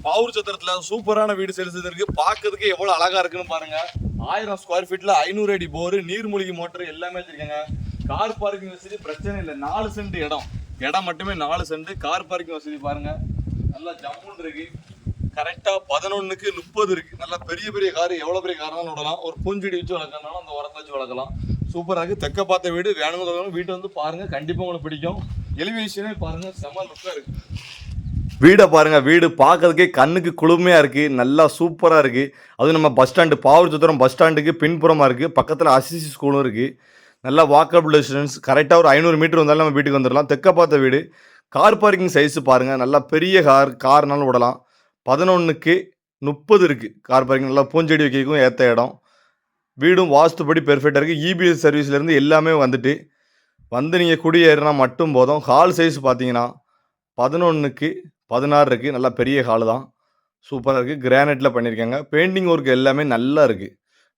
பாவூர் சத்திரத்துல சூப்பரான வீடு சேல்ஸ் இருக்கு. பாக்கிறதுக்கு எவ்வளவு அழகா இருக்குன்னு பாருங்க. 1000 ஸ்கொயர் ஃபீட்ல 500 அடி போர், நீர்மூழ்கி மோட்டர் எல்லாமே வச்சிருக்காங்க. கார் பார்க்கிங் வசதி பிரச்சனை இல்லை. 4 சென்ட் இடம் மட்டுமே 4 சென்ட். கார் பார்க்கிங் வசதி பாருங்க, நல்லா ஜம்முன்னு இருக்கு. கரெக்டா 11க்கு 30 இருக்கு. நல்லா பெரிய பெரிய கார், எவ்வளவு பெரிய கார் தான் விடலாம். ஒரு பூஞ்செடி வச்சு வளர்க்கறதுனால அந்த உரத்தை வச்சு வளர்க்கலாம். சூப்பரா இருக்கு. தெக்க பார்த்த வீடு வேணுங்கிறவங்க வீட்டை வந்து பாருங்க, கண்டிப்பா உங்களுக்கு பிடிக்கும். எலிவேஷனே பாருங்க, செம லுக்கா இருக்கு. வீடை பாருங்க, வீடு பார்க்கறதுக்கே கண்ணுக்கு குளுமையா இருக்கு. நல்லா சூப்பரா இருக்கு. அதுவும் நம்ம பஸ் ஸ்டாண்டு, பாவூர் சத்திரம் பஸ் ஸ்டாண்டுக்கு பின்புறமா இருக்கு. பக்கத்துல அசிசி ஸ்கூலும் இருக்கு. நல்லா வாக்கபிள் டிஸ்டன்ஸ். கரெக்டாக ஒரு 500 மீட்டர் வந்தாலும் நம்ம வீட்டுக்கு வந்துடலாம். தெற்க பார்த்த வீடு. கார் பார்க்கிங் சைஸ் பாருங்கள், நல்லா பெரிய கார்னாலும் விடலாம். 11க்கு 30 இருக்குது கார் பார்க்கிங். நல்லா பூஞ்செடி வைக்கும் ஏற்ற இடம். வீடும் வாஸ்துப்படி பெர்ஃபெக்டாக இருக்குது. இபிஎஸ் சர்வீஸ்லேருந்து எல்லாமே வந்து நீங்கள் குடியேறினா மட்டும் போதும். ஹால் சைஸ் பார்த்தீங்கன்னா 11க்கு 16 இருக்குது. நல்லா பெரிய ஹால் தான், சூப்பராக இருக்குது. கிரானைட்டில் பண்ணியிருக்காங்க. பெயிண்டிங் ஒர்க் எல்லாமே நல்லா இருக்குது.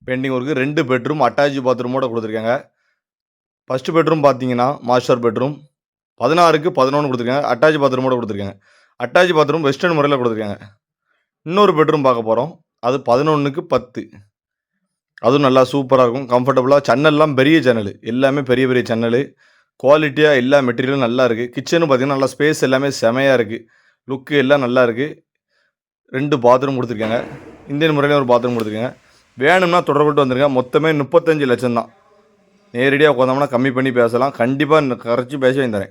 பெயிண்டிங் ஒர்க்கு 2 பெட்ரூம் அட்டாச் பாத்ரூமோட கொடுத்துருக்காங்க. ஃபஸ்ட்டு பெட்ரூம் பார்த்தீங்கன்னா மாஸ்டர் பெட்ரூம் 16க்கு 11 கொடுத்துருக்காங்க. அட்டாச் பாத்ரூமோட கொடுத்துருக்காங்க. அட்டாச் பாத்ரூம் வெஸ்டர்ன் முறையில் கொடுத்துருக்காங்க. இன்னொரு பெட்ரூம் பார்க்க போகிறோம், அது 11க்கு 10. அதுவும் நல்லா சூப்பராக இருக்கும், கம்ஃபர்டபுளாக. ஜன்னல்லாம் பெரிய ஜன்னல், எல்லாமே பெரிய பெரிய ஜன்னல். குவாலிட்டியாக எல்லா மெட்டீரியலும் நல்லா இருக்குது. கிச்சனும் பார்த்தீங்கன்னா நல்லா ஸ்பேஸ் எல்லாமே செமையாக இருக்குது. லுக்கு எல்லாம் நல்லா இருக்குது. 2 பாத்ரூம் கொடுத்துருக்காங்க. இந்தியன் முறையில் ஒரு பாத்ரூம் கொடுத்துருக்காங்க. வேணும்னா தொடர்புட்டு வந்துருங்க. மொத்தமே 35 லட்சம் தான். நேரடியாக உட்காந்தோம்னா கம்மி பண்ணி பேசலாம். கண்டிப்பாக கரைச்சி பேசி தரேன்.